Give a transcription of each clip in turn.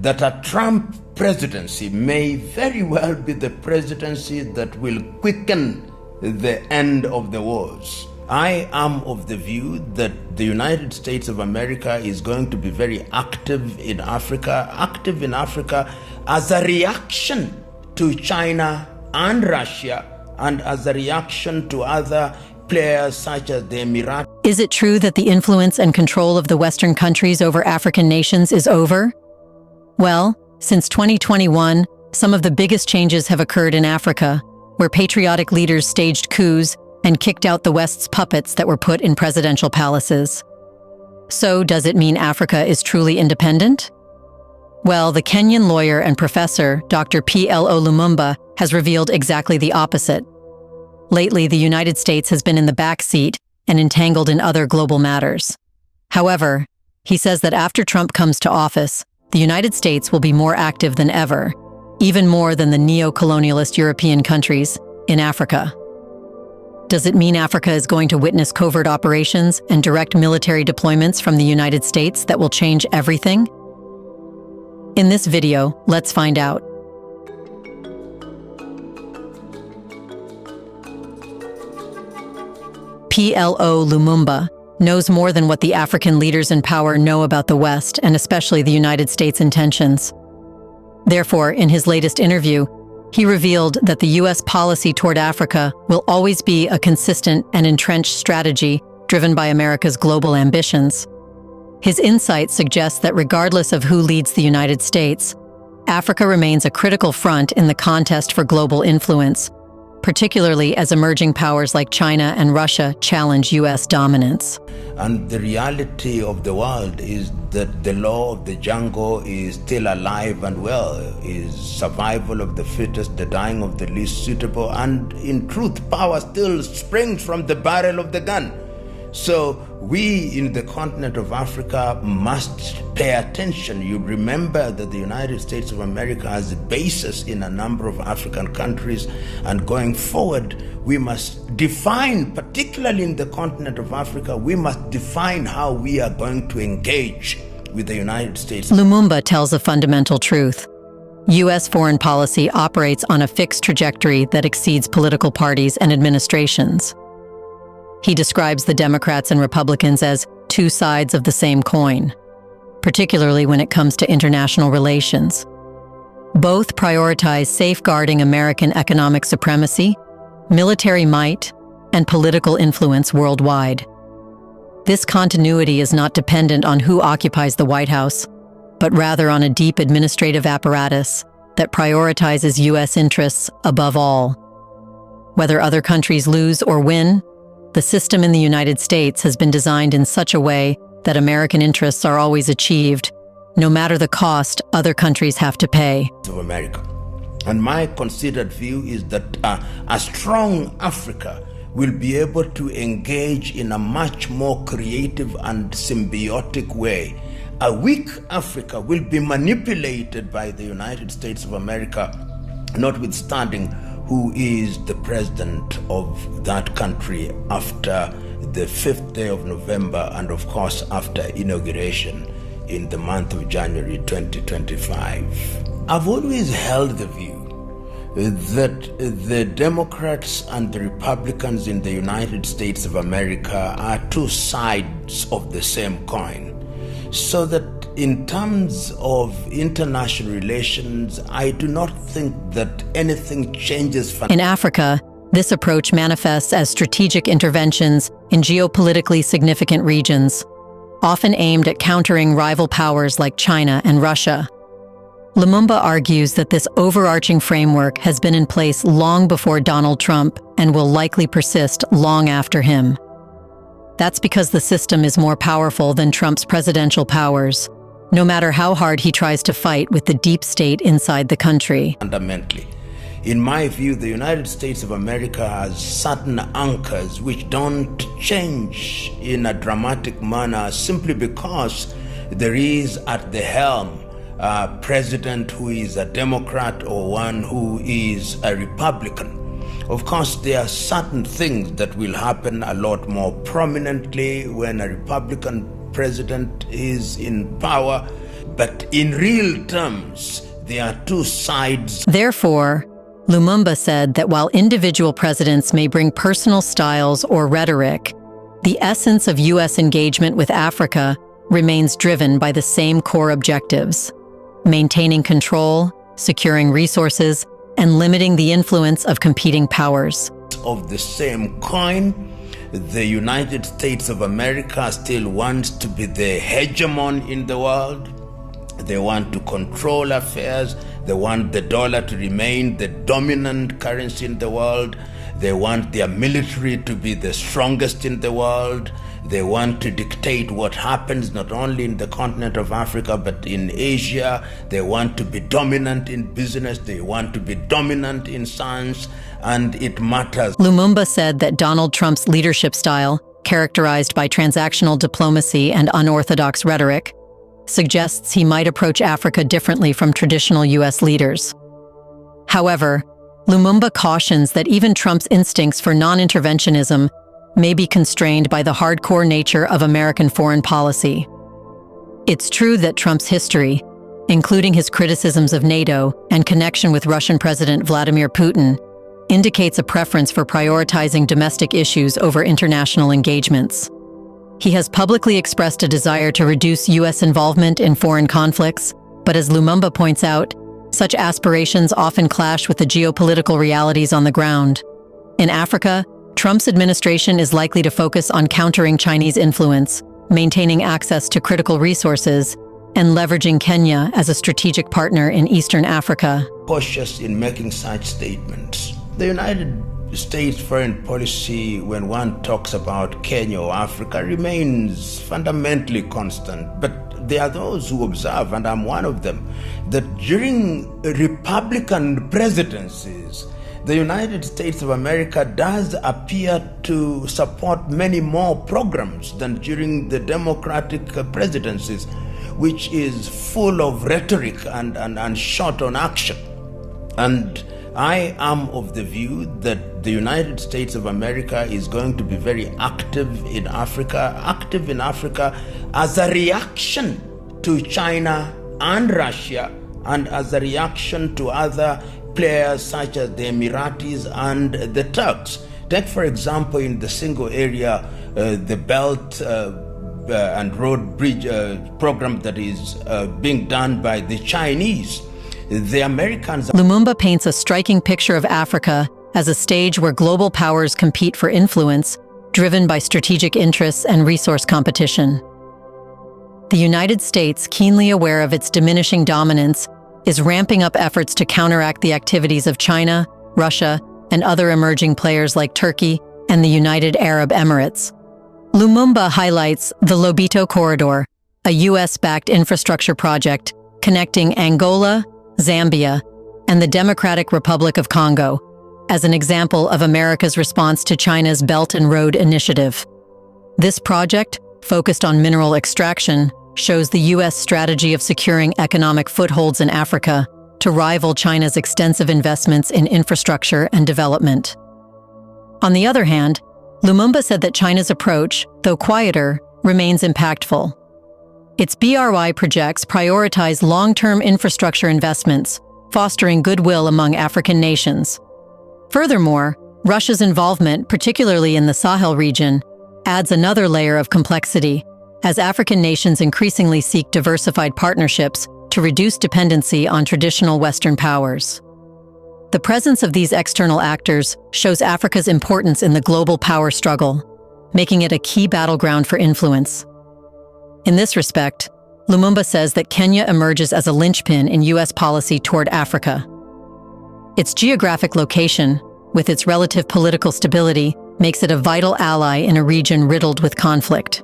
that a Trump presidency may very well be the presidency that will quicken the end of the wars. I am of the view that the United States of America is going to be very active in Africa as a reaction to China and Russia, and as a reaction to other players such as the Emirates. Is it true that the influence and control of the Western countries over African nations is over? Well, since 2021, some of the biggest changes have occurred in Africa, where patriotic leaders staged coups and kicked out the West's puppets that were put in presidential palaces. So, does it mean Africa is truly independent? Well, the Kenyan lawyer and professor, Dr. P.L.O. Lumumba, has revealed exactly the opposite. Lately, the United States has been in the back seat and entangled in other global matters. However, he says that after Trump comes to office, the United States will be more active than ever, even more than the neo-colonialist European countries in Africa. Does it mean Africa is going to witness covert operations and direct military deployments from the United States that will change everything? In this video, let's find out. P.L.O. Lumumba knows more than what the African leaders in power know about the West and especially the United States' intentions. Therefore, in his latest interview, he revealed that the U.S. policy toward Africa will always be a consistent and entrenched strategy driven by America's global ambitions. His insight suggests that regardless of who leads the United States, Africa remains a critical front in the contest for global influence, particularly as emerging powers like China and Russia challenge U.S. dominance. And the reality of the world is that the law of the jungle is still alive and well, is survival of the fittest, the dying of the least suitable, and in truth, power still springs from the barrel of the gun. So we in the continent of Africa must pay attention. You remember that the United States of America has bases in a number of African countries, and going forward, we must define, particularly in the continent of Africa, we must define how we are going to engage with the United States. Lumumba tells a fundamental truth. U.S. foreign policy operates on a fixed trajectory that exceeds political parties and administrations. He describes the Democrats and Republicans as two sides of the same coin, particularly when it comes to international relations. Both prioritize safeguarding American economic supremacy, military might, and political influence worldwide. This continuity is not dependent on who occupies the White House, but rather on a deep administrative apparatus that prioritizes U.S. interests above all. Whether other countries lose or win, the system in the United States has been designed in such a way that American interests are always achieved, no matter the cost other countries have to pay. Of America. And my considered view is that a strong Africa will be able to engage in a much more creative and symbiotic way. A weak Africa will be manipulated by the United States of America, notwithstanding who is the president of that country after the 5th day of November, and of course after inauguration in the month of January 2025. I've always held the view that the Democrats and the Republicans in the United States of America are two sides of the same coin, so that in terms of international relations, I do not think that anything changes. In Africa, this approach manifests as strategic interventions in geopolitically significant regions, often aimed at countering rival powers like China and Russia. Lumumba argues that this overarching framework has been in place long before Donald Trump and will likely persist long after him. That's because the system is more powerful than Trump's presidential powers, no matter how hard he tries to fight with the deep state inside the country. Fundamentally, in my view, the United States of America has certain anchors which don't change in a dramatic manner simply because there is at the helm a president who is a Democrat or one who is a Republican. Of course, there are certain things that will happen a lot more prominently when a Republican president is in power, but in real terms, there are two sides. Therefore, Lumumba said that while individual presidents may bring personal styles or rhetoric, the essence of U.S. engagement with Africa remains driven by the same core objectives: maintaining control, securing resources, and limiting the influence of competing powers. Of the same coin, the United States of America still wants to be the hegemon in the world. They want to control affairs. They want the dollar to remain the dominant currency in the world. They want their military to be the strongest in the world. They want to dictate what happens not only in the continent of Africa but in Asia. They want to be dominant in business. They want to be dominant in science, and it matters. Lumumba said that Donald Trump's leadership style, characterized by transactional diplomacy and unorthodox rhetoric, suggests he might approach Africa differently from traditional U.S. leaders. However, Lumumba cautions that even Trump's instincts for non-interventionism may be constrained by the hardcore nature of American foreign policy. It's true that Trump's history, including his criticisms of NATO and connection with Russian President Vladimir Putin, indicates a preference for prioritizing domestic issues over international engagements. He has publicly expressed a desire to reduce U.S. involvement in foreign conflicts, but as Lumumba points out, such aspirations often clash with the geopolitical realities on the ground. In Africa, Trump's administration is likely to focus on countering Chinese influence, maintaining access to critical resources, and leveraging Kenya as a strategic partner in Eastern Africa. Cautious in making such statements. The United States foreign policy, when one talks about Kenya or Africa, remains fundamentally constant. But there are those who observe, and I'm one of them, that during Republican presidencies, the United States of America does appear to support many more programs than during the Democratic presidencies, which is full of rhetoric and short on action. And I am of the view that the United States of America is going to be very active in Africa as a reaction to China and Russia, and as a reaction to other players such as the Emiratis and the Turks. Take, for example, in the single area, the Belt and Road Bridge program that is being done by the Chinese. The Americans. Lumumba paints a striking picture of Africa as a stage where global powers compete for influence, driven by strategic interests and resource competition. The United States, keenly aware of its diminishing dominance, is ramping up efforts to counteract the activities of China, Russia, and other emerging players like Turkey and the United Arab Emirates. Lumumba highlights the Lobito Corridor, a U.S.-backed infrastructure project connecting Angola, Zambia, and the Democratic Republic of Congo, as an example of America's response to China's Belt and Road Initiative. This project, focused on mineral extraction, shows the U.S. strategy of securing economic footholds in Africa to rival China's extensive investments in infrastructure and development. On the other hand, Lumumba said that China's approach, though quieter, remains impactful. Its BRI projects prioritize long-term infrastructure investments, fostering goodwill among African nations. Furthermore, Russia's involvement, particularly in the Sahel region, adds another layer of complexity, as African nations increasingly seek diversified partnerships to reduce dependency on traditional Western powers. The presence of these external actors shows Africa's importance in the global power struggle, making it a key battleground for influence. In this respect, Lumumba says that Kenya emerges as a linchpin in U.S. policy toward Africa. Its geographic location, with its relative political stability, makes it a vital ally in a region riddled with conflict.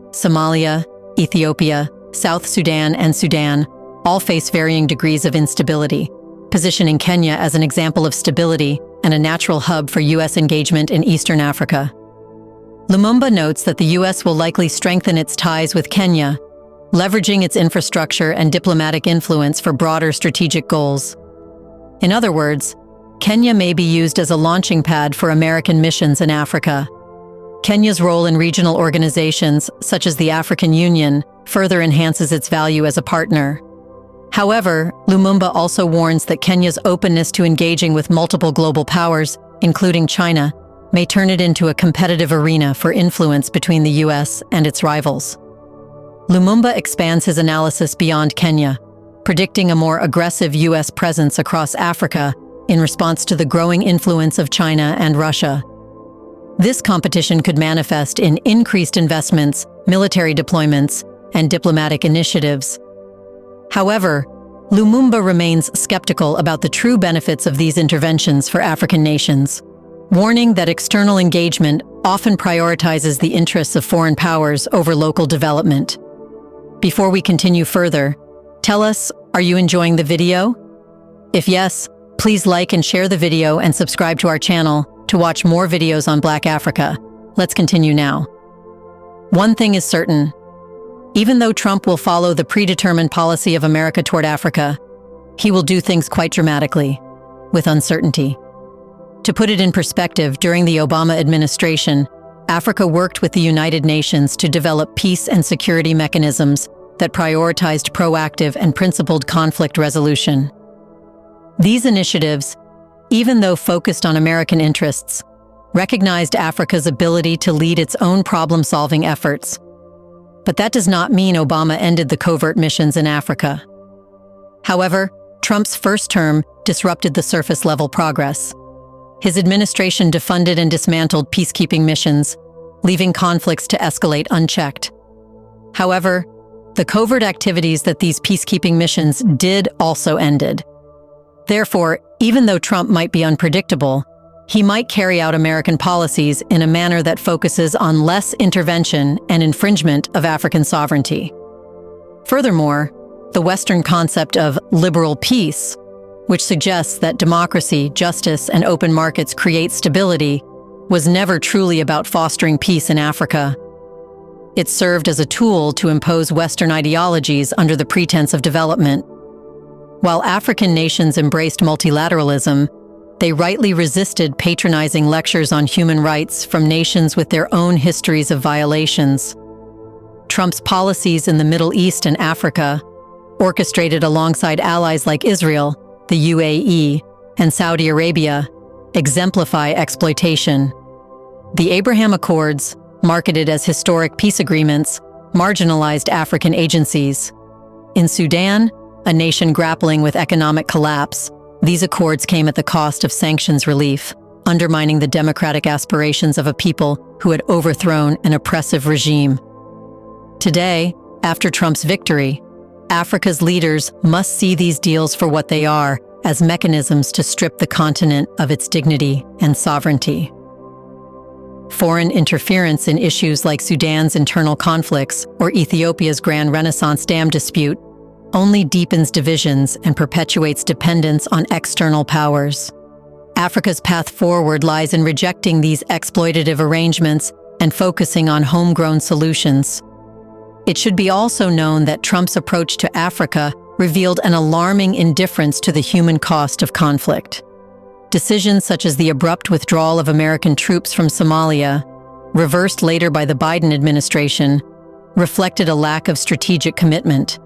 Somalia, Ethiopia, South Sudan, and Sudan all face varying degrees of instability, positioning Kenya as an example of stability and a natural hub for U.S. engagement in Eastern Africa. Lumumba notes that the U.S. will likely strengthen its ties with Kenya, leveraging its infrastructure and diplomatic influence for broader strategic goals. In other words, Kenya may be used as a launching pad for American missions in Africa. Kenya's role in regional organizations, such as the African Union, further enhances its value as a partner. However, Lumumba also warns that Kenya's openness to engaging with multiple global powers, including China, may turn it into a competitive arena for influence between the US and its rivals. Lumumba expands his analysis beyond Kenya, predicting a more aggressive US presence across Africa in response to the growing influence of China and Russia. This competition could manifest in increased investments, military deployments, and diplomatic initiatives. However, Lumumba remains skeptical about the true benefits of these interventions for African nations, warning that external engagement often prioritizes the interests of foreign powers over local development. Before we continue further, tell us, are you enjoying the video? If yes, please like and share the video and subscribe to our channel to watch more videos on Black Africa. Let's continue now. One thing is certain. Even though Trump will follow the predetermined policy of America toward Africa, he will do things quite dramatically, with uncertainty. To put it in perspective, during the Obama administration, Africa worked with the United Nations to develop peace and security mechanisms that prioritized proactive and principled conflict resolution. These initiatives, even though focused on American interests, recognized Africa's ability to lead its own problem-solving efforts. But that does not mean Obama ended the covert missions in Africa. However, Trump's first term disrupted the surface-level progress. His administration defunded and dismantled peacekeeping missions, leaving conflicts to escalate unchecked. However, the covert activities that these peacekeeping missions did also ended. Therefore, even though Trump might be unpredictable, he might carry out American policies in a manner that focuses on less intervention and infringement of African sovereignty. Furthermore, the Western concept of liberal peace, which suggests that democracy, justice, and open markets create stability, was never truly about fostering peace in Africa. It served as a tool to impose Western ideologies under the pretense of development. While African nations embraced multilateralism, they rightly resisted patronizing lectures on human rights from nations with their own histories of violations. Trump's policies in the Middle East and Africa, orchestrated alongside allies like Israel, the UAE, and Saudi Arabia, exemplify exploitation. The Abraham Accords, marketed as historic peace agreements, marginalized African agencies. In Sudan, a nation grappling with economic collapse, these accords came at the cost of sanctions relief, undermining the democratic aspirations of a people who had overthrown an oppressive regime. Today, after Trump's victory, Africa's leaders must see these deals for what they are, as mechanisms to strip the continent of its dignity and sovereignty. Foreign interference in issues like Sudan's internal conflicts or Ethiopia's Grand Renaissance Dam dispute only deepens divisions and perpetuates dependence on external powers. Africa's path forward lies in rejecting these exploitative arrangements and focusing on homegrown solutions. It should be also known that Trump's approach to Africa revealed an alarming indifference to the human cost of conflict. Decisions such as the abrupt withdrawal of American troops from Somalia, reversed later by the Biden administration, reflected a lack of strategic commitment.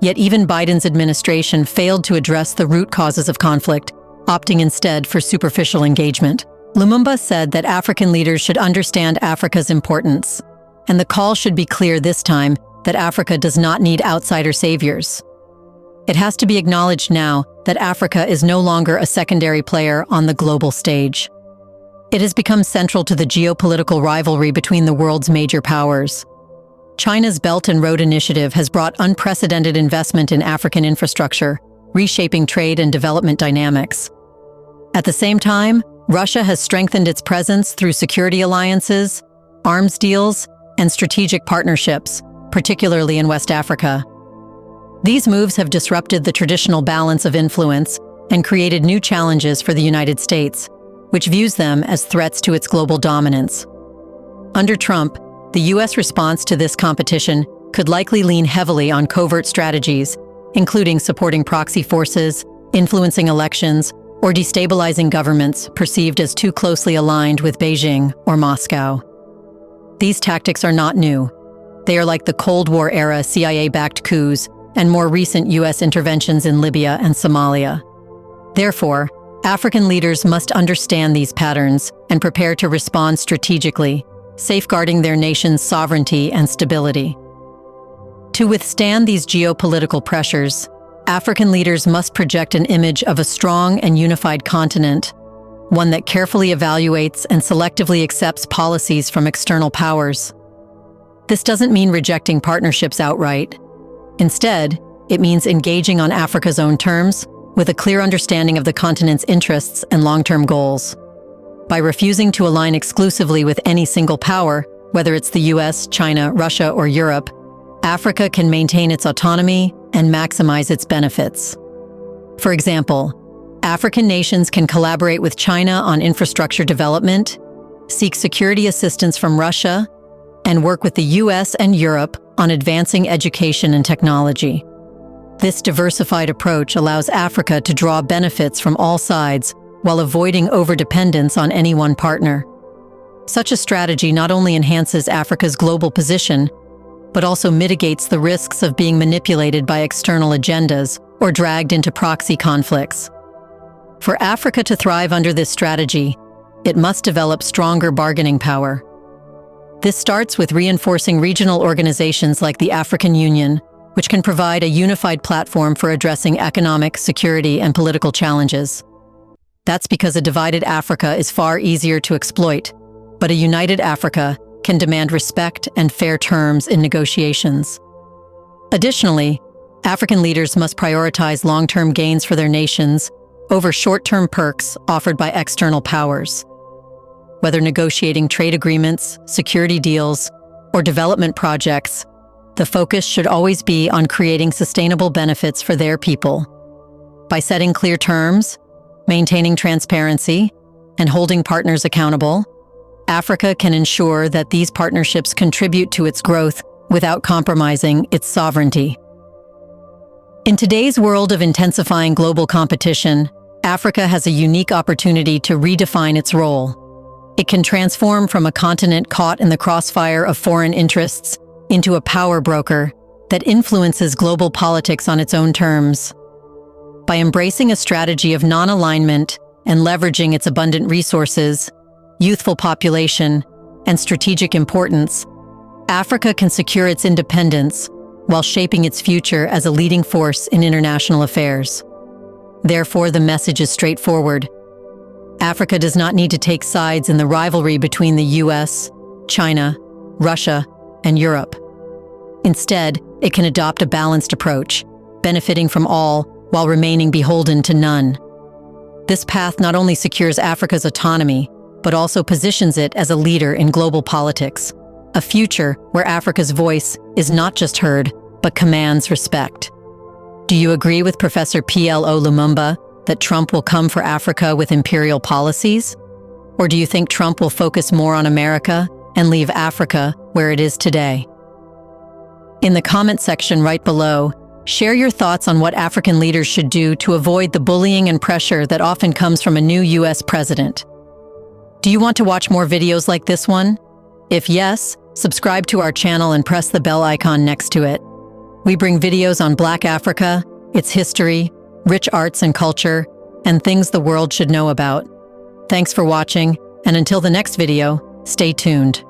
Yet even Biden's administration failed to address the root causes of conflict, opting instead for superficial engagement. Lumumba said that African leaders should understand Africa's importance, and the call should be clear this time that Africa does not need outsider saviors. It has to be acknowledged now that Africa is no longer a secondary player on the global stage. It has become central to the geopolitical rivalry between the world's major powers. China's Belt and Road Initiative has brought unprecedented investment in African infrastructure, reshaping trade and development dynamics. At the same time, Russia has strengthened its presence through security alliances, arms deals, and strategic partnerships, particularly in West Africa. These moves have disrupted the traditional balance of influence and created new challenges for the United States, which views them as threats to its global dominance. Under Trump, the U.S. response to this competition could likely lean heavily on covert strategies, including supporting proxy forces, influencing elections, or destabilizing governments perceived as too closely aligned with Beijing or Moscow. These tactics are not new. They are like the Cold War-era CIA-backed coups and more recent U.S. interventions in Libya and Somalia. Therefore, African leaders must understand these patterns and prepare to respond strategically, safeguarding their nation's sovereignty and stability. To withstand these geopolitical pressures, African leaders must project an image of a strong and unified continent, one that carefully evaluates and selectively accepts policies from external powers. This doesn't mean rejecting partnerships outright. Instead, it means engaging on Africa's own terms, with a clear understanding of the continent's interests and long-term goals. By refusing to align exclusively with any single power, whether it's the US, China, Russia, or Europe, Africa can maintain its autonomy and maximize its benefits. For example, African nations can collaborate with China on infrastructure development, seek security assistance from Russia, and work with the US and Europe on advancing education and technology. This diversified approach allows Africa to draw benefits from all sides while avoiding overdependence on any one partner. Such a strategy not only enhances Africa's global position, but also mitigates the risks of being manipulated by external agendas or dragged into proxy conflicts. For Africa to thrive under this strategy, it must develop stronger bargaining power. This starts with reinforcing regional organizations like the African Union, which can provide a unified platform for addressing economic, security, and political challenges. That's because a divided Africa is far easier to exploit, but a united Africa can demand respect and fair terms in negotiations. Additionally, African leaders must prioritize long-term gains for their nations over short-term perks offered by external powers. Whether negotiating trade agreements, security deals, or development projects, the focus should always be on creating sustainable benefits for their people. By setting clear terms, maintaining transparency, and holding partners accountable, Africa can ensure that these partnerships contribute to its growth without compromising its sovereignty. In today's world of intensifying global competition, Africa has a unique opportunity to redefine its role. It can transform from a continent caught in the crossfire of foreign interests into a power broker that influences global politics on its own terms. By embracing a strategy of non-alignment and leveraging its abundant resources, youthful population, and strategic importance, Africa can secure its independence while shaping its future as a leading force in international affairs. Therefore, the message is straightforward. Africa does not need to take sides in the rivalry between the US, China, Russia, and Europe. Instead, it can adopt a balanced approach, benefiting from all while remaining beholden to none. This path not only secures Africa's autonomy, but also positions it as a leader in global politics, a future where Africa's voice is not just heard, but commands respect. Do you agree with Professor P.L.O. Lumumba that Trump will come for Africa with imperial policies? Or do you think Trump will focus more on America and leave Africa where it is today? In the comment section right below, share your thoughts on what African leaders should do to avoid the bullying and pressure that often comes from a new US president. Do you want to watch more videos like this one? If yes, subscribe to our channel and press the bell icon next to it. We bring videos on Black Africa, its history, rich arts and culture, and things the world should know about. Thanks for watching, and until the next video, stay tuned.